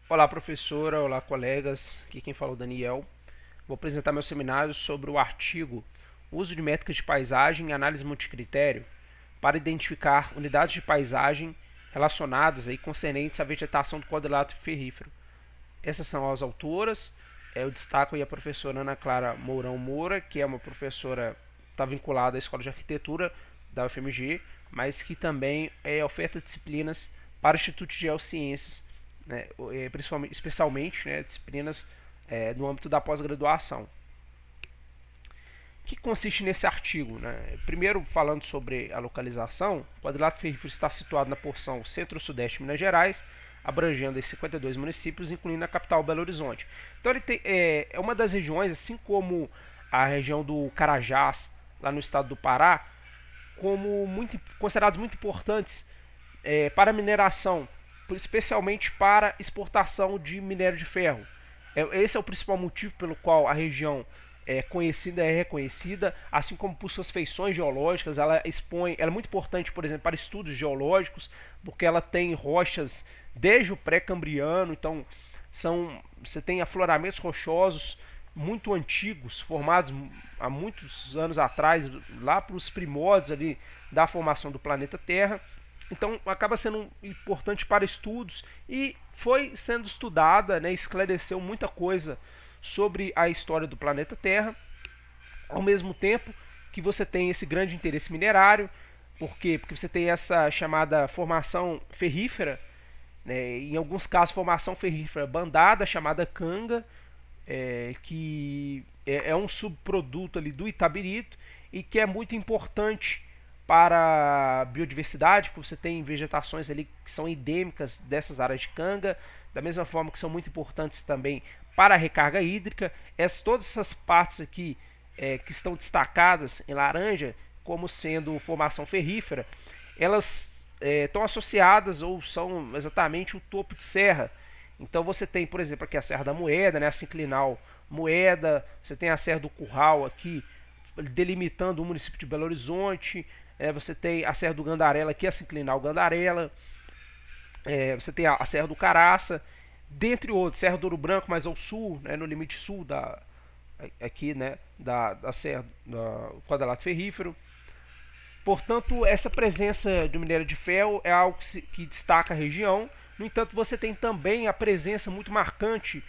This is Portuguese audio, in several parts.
Olá, professora, olá, colegas. Aqui quem fala é o Daniel. Vou apresentar meu seminário sobre o artigo Uso de métricas de paisagem e análise multicritério para identificar unidades de paisagem relacionadas e concernentes à vegetação do quadrilátero ferrífero. Essas são as autoras. Eu destaco aí a professora Ana Clara Mourão Moura, que é uma professora está vinculada à Escola de Arquitetura da UFMG, mas que também oferta disciplinas para o Instituto de Geociências, né, principalmente, especialmente, né, disciplinas no âmbito da pós-graduação. O que consiste nesse artigo? Né? Primeiro, falando sobre a localização, o quadrilátero ferrífero está situado na porção centro-sudeste de Minas Gerais, abrangendo 52 municípios, incluindo a capital Belo Horizonte. Então, ele é uma das regiões, assim como a região do Carajás, lá no estado do Pará, como considerados muito importantes para a mineração, especialmente para exportação de minério de ferro. Esse é o principal motivo pelo qual a região é conhecida, é reconhecida, assim como por suas feições geológicas. Ela é muito importante, por exemplo, para estudos geológicos, porque ela tem rochas desde o pré-cambriano. Então, você tem afloramentos rochosos muito antigos, formados há muitos anos atrás, lá para os primórdios ali da formação do planeta Terra. Então acaba sendo importante para estudos e foi sendo estudada, né, esclareceu muita coisa sobre a história do planeta Terra, ao mesmo tempo que você tem esse grande interesse minerário. Por quê? Porque você tem essa chamada formação ferrífera, né, em alguns casos formação ferrífera bandada, chamada canga, que é um subproduto ali do Itabirito e que é muito importante para a biodiversidade, porque você tem vegetações ali que são endêmicas dessas áreas de canga, da mesma forma que são muito importantes também para a recarga hídrica. Todas essas partes aqui que estão destacadas em laranja como sendo formação ferrífera, elas estão associadas ou são exatamente o topo de serra. Então você tem, por exemplo, aqui a Serra da Moeda, né, a Sinclinal Moeda, você tem a Serra do Curral aqui, delimitando o município de Belo Horizonte. Você tem a Serra do Gandarela aqui, a Sinclinal Gandarela. Você tem a Serra do Caraça, dentre outros, Serra do Ouro Branco, mais ao sul, né, no limite sul aqui, né, da Serra do Quadrilátero Ferrífero. Portanto, essa presença do minério de ferro é algo que destaca a região. No entanto, você tem também a presença muito marcante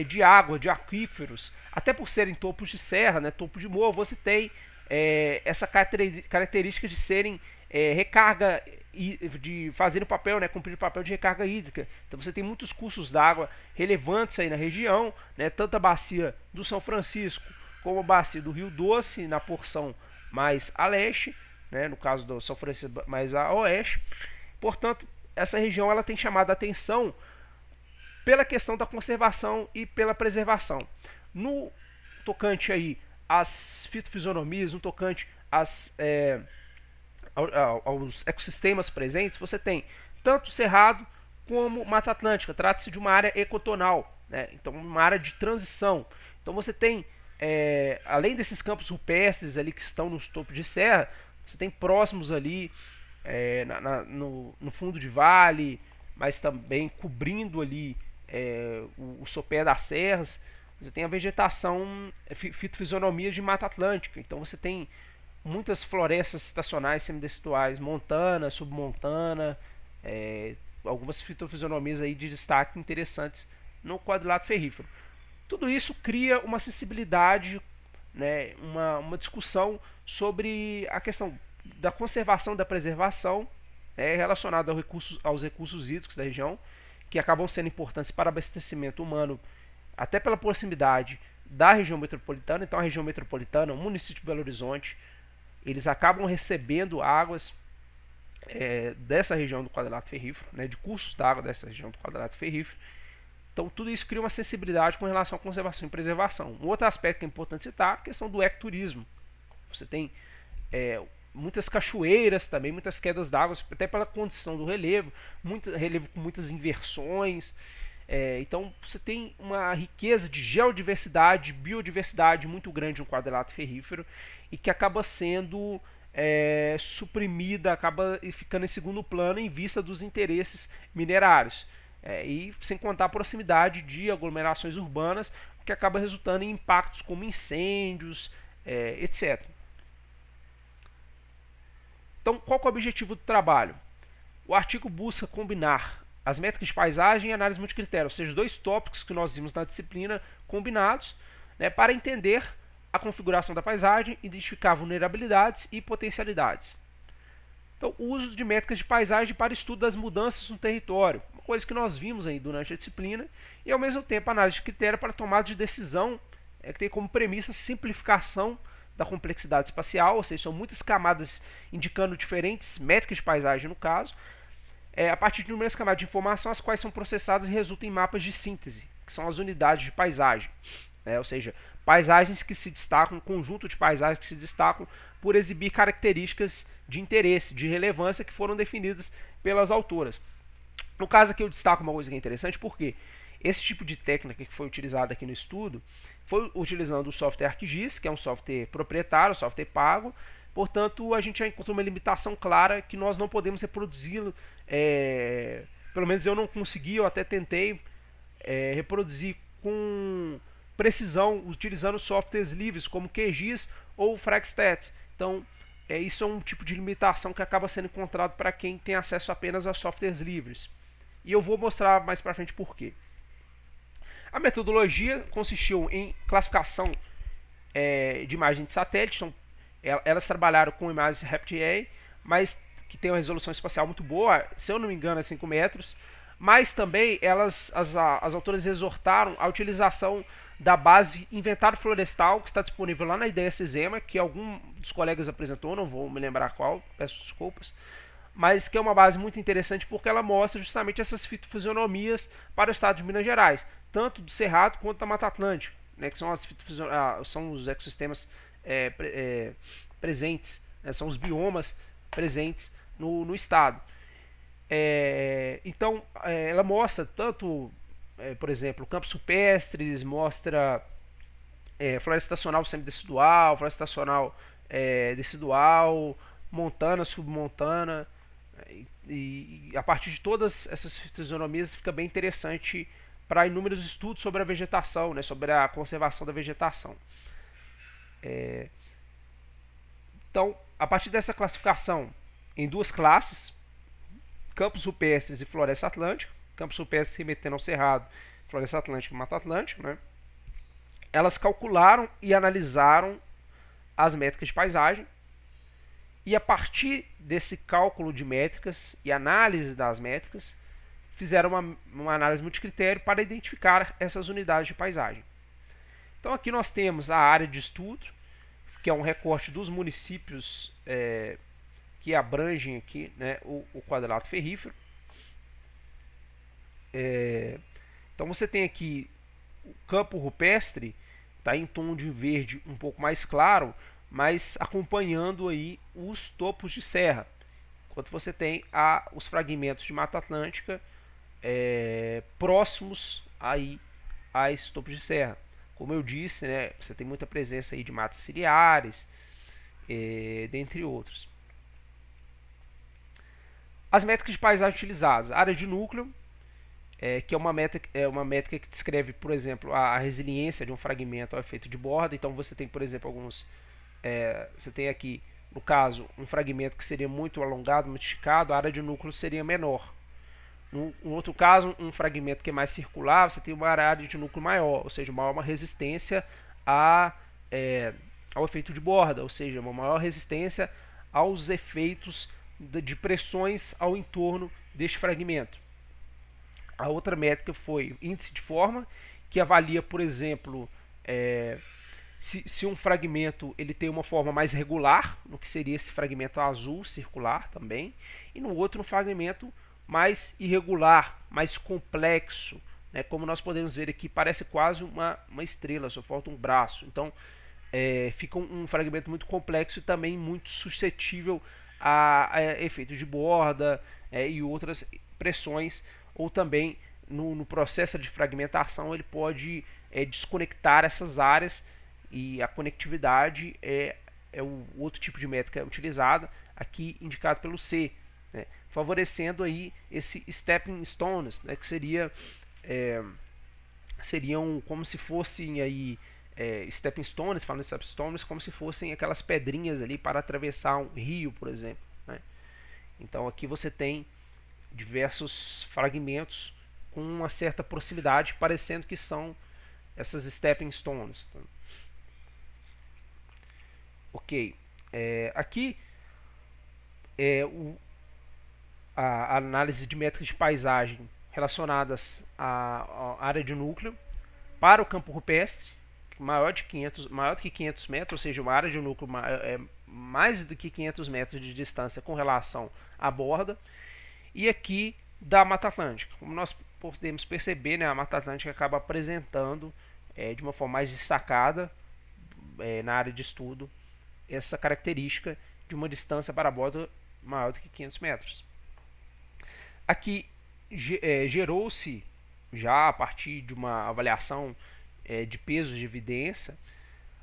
de água, de aquíferos. Até por serem topos de serra, né, topo de morro, você tem essa característica de serem recarga, de fazerem o papel, né, cumprir o papel de recarga hídrica. Então você tem muitos cursos d'água relevantes aí na região, né, tanto a bacia do São Francisco como a bacia do Rio Doce, na porção mais a leste, né, no caso do São Francisco mais a oeste. Portanto, essa região ela tem chamado a atenção pela questão da conservação e pela preservação. No tocante aí às fitofisionomias, no tocante aos ecossistemas presentes, você tem tanto Cerrado como Mata Atlântica. Trata-se de uma área ecotonal, né? Então uma área de transição. Então você tem, além desses campos rupestres ali que estão nos topos de serra, você tem próximos ali no fundo de vale, mas também cobrindo ali o sopé das serras. Você tem a vegetação, fitofisionomia de Mata Atlântica. Então você tem muitas florestas estacionais semidestituais, montana, submontana, algumas fitofisionomias aí de destaque interessantes no quadrilátero ferrífero. Tudo isso cria uma acessibilidade, né, uma discussão sobre a questão da conservação e da preservação relacionada aos recursos hídricos da região, que acabam sendo importantes para o abastecimento humano, até pela proximidade da região metropolitana. Então a região metropolitana, o município de Belo Horizonte, eles acabam recebendo águas dessa região do quadrilátero ferrífero, né, de cursos d'água dessa região do quadrilátero ferrífero. Então tudo isso cria uma sensibilidade com relação à conservação e preservação. Um outro aspecto que é importante citar é a questão do ecoturismo. Você tem muitas cachoeiras também, muitas quedas d'água, até pela condição do relevo, relevo com muitas inversões. Então você tem uma riqueza de geodiversidade, de biodiversidade muito grande no quadrilátero ferrífero e que acaba sendo suprimida, acaba ficando em segundo plano em vista dos interesses minerários. e sem contar a proximidade de aglomerações urbanas, o que acaba resultando em impactos como incêndios, etc. Então, qual que é o objetivo do trabalho? O artigo busca combinar as métricas de paisagem e análise multicritério, ou seja, dois tópicos que nós vimos na disciplina combinados, né, para entender a configuração da paisagem, identificar vulnerabilidades e potencialidades. Então, o uso de métricas de paisagem para estudo das mudanças no território, uma coisa que nós vimos aí durante a disciplina, e ao mesmo tempo análise de critério para tomada de decisão, que tem como premissa a simplificação da complexidade espacial, ou seja, são muitas camadas indicando diferentes métricas de paisagem no caso, a partir de inúmeras camadas de informação, as quais são processadas e resultam em mapas de síntese, que são as unidades de paisagem, ou seja, paisagens que se destacam, um conjunto de paisagens que se destacam por exibir características de interesse, de relevância que foram definidas pelas autoras. No caso aqui eu destaco uma coisa que é interessante, porque esse tipo de técnica que foi utilizada aqui no estudo foi utilizando o software ArcGIS, que é um software proprietário, um software pago. Portanto, a gente já encontrou uma limitação clara que nós não podemos reproduzi-lo. Pelo menos eu não consegui, eu até tentei reproduzir com precisão utilizando softwares livres como QGIS ou Fragstats. Então, isso é um tipo de limitação que acaba sendo encontrado para quem tem acesso apenas a softwares livres. E eu vou mostrar mais para frente por quê. A metodologia consistiu em classificação de imagem de satélite. Então, elas trabalharam com imagens RapidEye, mas que tem uma resolução espacial muito boa, se eu não me engano é 5 metros. Mas também as autoras exortaram a utilização da base Inventário Florestal, que está disponível lá na Ideia Cisema, que algum dos colegas apresentou, não vou me lembrar qual, peço desculpas, mas que é uma base muito interessante porque ela mostra justamente essas fitofisionomias para o estado de Minas Gerais, tanto do Cerrado quanto da Mata Atlântica, né, que são, são os ecossistemas presentes, né, são os biomas presentes no estado. Então, ela mostra tanto, por exemplo, campos rupestres, mostra floresta estacional semidecidual, floresta estacional decidual, montana, submontana, e a partir de todas essas fisionomias fica bem interessante para inúmeros estudos sobre a vegetação, né, sobre a conservação da vegetação. Então, a partir dessa classificação em duas classes, campos rupestres e floresta atlântica, campos rupestres remetendo ao cerrado, floresta atlântica e mata atlântica, né? Elas calcularam e analisaram as métricas de paisagem, e a partir desse cálculo de métricas e análise das métricas, fizeram uma análise multicritério para identificar essas unidades de paisagem. Então aqui nós temos a área de estudo, que é um recorte dos municípios que abrangem aqui, né, o quadrilátero ferrífero. Então você tem aqui o campo rupestre, está em tom de verde um pouco mais claro, mas acompanhando aí os topos de serra, enquanto você tem os fragmentos de Mata Atlântica próximos aí a esses topos de serra. Como eu disse, né, você tem muita presença aí de matas ciliares, dentre outros. As métricas de paisagem utilizadas: área de núcleo, que é uma métrica que descreve, por exemplo, a resiliência de um fragmento ao efeito de borda. Então você tem, por exemplo, você tem aqui, no caso, um fragmento que seria muito alongado, muito esticado, a área de núcleo seria menor. No outro caso, um fragmento que é mais circular, você tem uma área de núcleo maior, ou seja, uma resistência ao efeito de borda, ou seja, uma maior resistência aos efeitos de pressões ao entorno deste fragmento. A outra métrica foi índice de forma, que avalia, por exemplo, se um fragmento ele tem uma forma mais regular, no que seria esse fragmento azul circular também, e no outro um fragmento mais irregular, mais complexo, né? Como nós podemos ver aqui, parece quase uma estrela, só falta um braço. Então fica um fragmento muito complexo e também muito suscetível a efeitos de borda e outras pressões, ou também no processo de fragmentação ele pode desconectar essas áreas, e a conectividade é o outro tipo de métrica utilizada, aqui indicado pelo C, né? favorecendo aí esse stepping stones, né, que seriam como se fossem aí stepping stones, falando de stepping stones, como se fossem aquelas pedrinhas ali para atravessar um rio, por exemplo, né? Então aqui você tem diversos fragmentos com uma certa proximidade, parecendo que são essas stepping stones. Ok, aqui a análise de métricas de paisagem relacionadas à área de núcleo para o campo rupestre, maior do que 500 metros, ou seja, uma área de núcleo mais do que 500 metros de distância com relação à borda, e aqui da Mata Atlântica. Como nós podemos perceber, né, a Mata Atlântica acaba apresentando de uma forma mais destacada na área de estudo essa característica de uma distância para a borda maior do que 500 metros. Aqui gerou-se, já a partir de uma avaliação de pesos de evidência,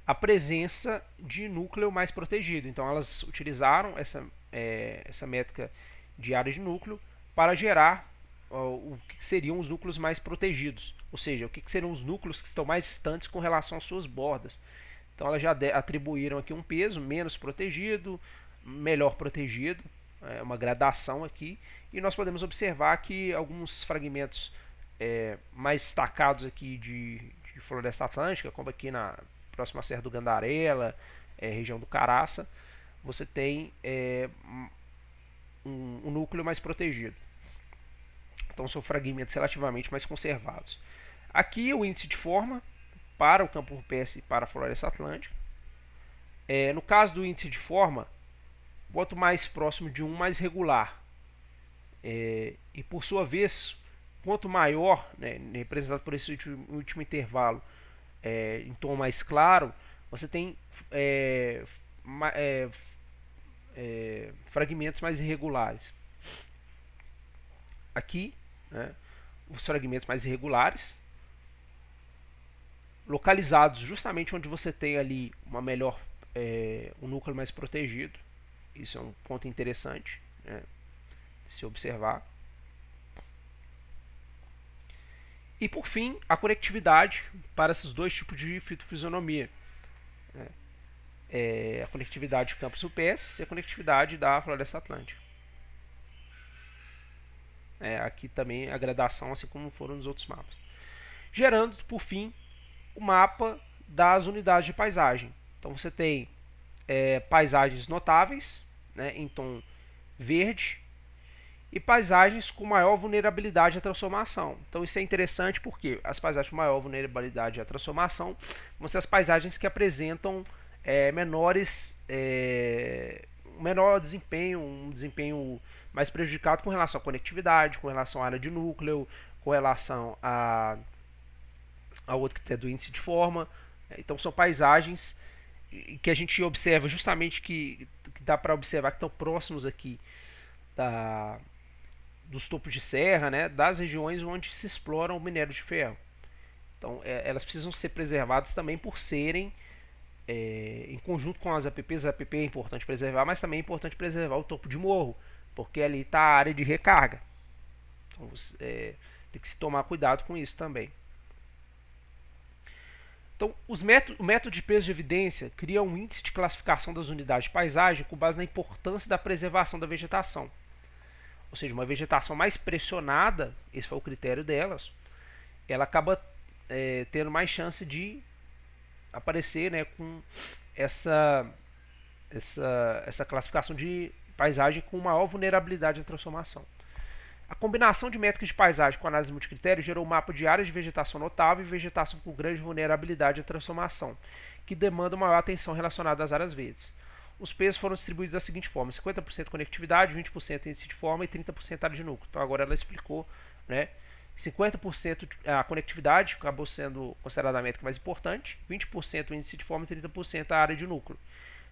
a presença de núcleo mais protegido. Então elas utilizaram essa métrica de área de núcleo para gerar o que seriam os núcleos mais protegidos, ou seja, o que seriam os núcleos que estão mais distantes com relação às suas bordas. Então elas já atribuíram aqui um peso menos protegido, melhor protegido, uma gradação aqui, e nós podemos observar que alguns fragmentos mais destacados aqui de floresta atlântica, como aqui na próxima Serra do Gandarela, região do Caraça, você tem um núcleo mais protegido. Então são fragmentos relativamente mais conservados. Aqui o índice de forma para o campo rupestre e para a floresta atlântica. No caso do índice de forma, quanto mais próximo de mais regular. E por sua vez, quanto maior, né, representado por esse último intervalo, em tom mais claro, você tem fragmentos mais irregulares. Aqui, né, os fragmentos mais irregulares, localizados justamente onde você tem ali um núcleo mais protegido. Isso é um ponto interessante, né, de se observar. E por fim, a conectividade para esses dois tipos de fitofisionomia. A conectividade de campos rupestres e a conectividade da floresta atlântica. Aqui também a gradação, assim como foram nos outros mapas. Gerando, por fim, o mapa das unidades de paisagem. Então você tem paisagens notáveis, né, em tom verde, e paisagens com maior vulnerabilidade à transformação. Então isso é interessante porque as paisagens com maior vulnerabilidade à transformação vão ser as paisagens que apresentam menor desempenho, um desempenho mais prejudicado com relação à conectividade, com relação à área de núcleo, com relação a outro que é do índice de forma. Então são paisagens que a gente observa justamente que dá para observar que estão próximos aqui dos topos de serra, né, das regiões onde se explora o minério de ferro. Então elas precisam ser preservadas também por serem em conjunto com as APPs. A APP é importante preservar, mas também é importante preservar o topo de morro, porque ali está a área de recarga. Então tem que se tomar cuidado com isso também. Então, o método de peso de evidência cria um índice de classificação das unidades de paisagem com base na importância da preservação da vegetação. Ou seja, uma vegetação mais pressionada, esse foi o critério delas, ela acaba tendo mais chance de aparecer, né, com essa classificação de paisagem com maior vulnerabilidade à transformação. A combinação de métricas de paisagem com análise multicritério gerou um mapa de áreas de vegetação notável e vegetação com grande vulnerabilidade à transformação, que demandam maior atenção relacionada às áreas verdes. Os pesos foram distribuídos da seguinte forma: 50% conectividade, 20% índice de forma e 30% área de núcleo. Então agora ela explicou, né? 50% a conectividade acabou sendo considerada a métrica mais importante, 20% o índice de forma e 30% a área de núcleo.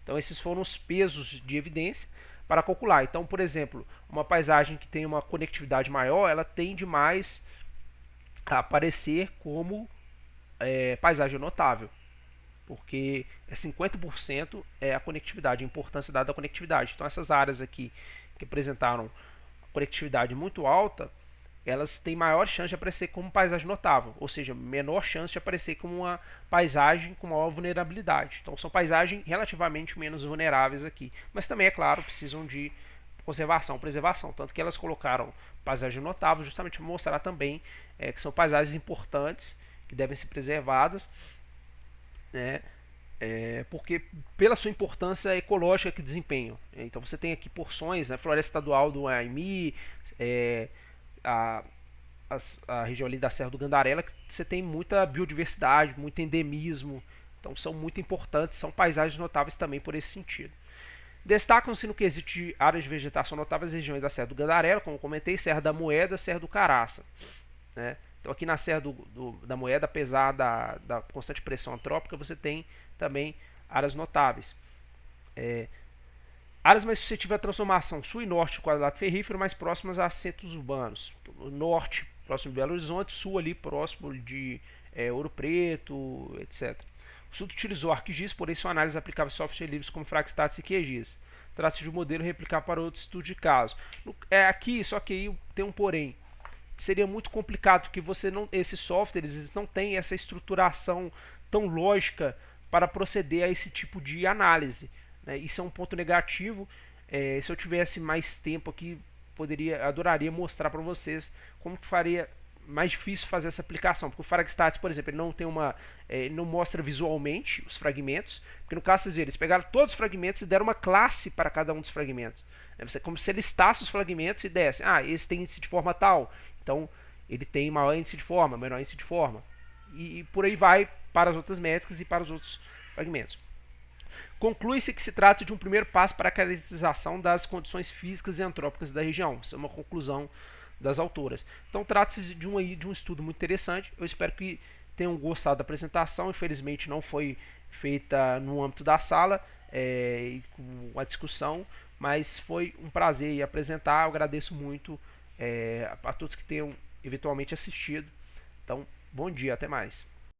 Então esses foram os pesos de evidência para calcular. Então, por exemplo, uma paisagem que tem uma conectividade maior, ela tende mais a aparecer como paisagem notável, porque 50% é a conectividade, a importância dada à conectividade. Então essas áreas aqui que apresentaram conectividade muito alta, elas têm maior chance de aparecer como paisagem notável, ou seja, menor chance de aparecer como uma paisagem com maior vulnerabilidade. Então são paisagens relativamente menos vulneráveis aqui, mas também, é claro, precisam de conservação, preservação, tanto que elas colocaram paisagem notável justamente para mostrar também que são paisagens importantes, que devem ser preservadas, né? Porque pela sua importância ecológica que desempenham. Então você tem aqui porções, né, Floresta Estadual do Aimi, a, a região ali da Serra do Gandarela, que você tem muita biodiversidade, muito endemismo, então são muito importantes, são paisagens notáveis também por esse sentido. Destacam-se no quesito de áreas de vegetação notáveis as regiões da Serra do Gandarela, como comentei, Serra da Moeda, Serra do Caraça, né? Então aqui na Serra da Moeda, apesar da constante pressão antrópica, você tem também áreas notáveis. Áreas mais suscetíveis à transformação, sul e norte do quadrilátero ferrífero, mais próximas a centros urbanos. Norte, próximo de Belo Horizonte, sul ali, próximo de Ouro Preto, etc. O Sul utilizou ArcGIS, porém sua análise aplicava software livres como Fragstats e QGIS. Trata-se de um modelo replicar para outros estudos de caso. Aqui, só que aí tem um porém. Seria muito complicado, porque esses softwares eles não têm essa estruturação tão lógica para proceder a esse tipo de análise, né? Isso é um ponto negativo. Se eu tivesse mais tempo aqui, adoraria mostrar para vocês como que faria mais difícil fazer essa aplicação, porque o Fragstats, por exemplo, ele não tem ele não mostra visualmente os fragmentos, porque no caso eles pegaram todos os fragmentos e deram uma classe para cada um dos fragmentos. É como se listasse os fragmentos e desse, esse tem índice de forma tal, então ele tem maior índice de forma, menor índice de forma, e por aí vai para as outras métricas e para os outros fragmentos. Conclui-se que se trata de um primeiro passo para a caracterização das condições físicas e antrópicas da região. Isso é uma conclusão das autoras. Então trata-se de um estudo muito interessante. Eu espero que tenham gostado da apresentação. Infelizmente não foi feita no âmbito da sala, com a discussão, mas foi um prazer apresentar. Eu agradeço muito a todos que tenham eventualmente assistido. Então, bom dia, até mais.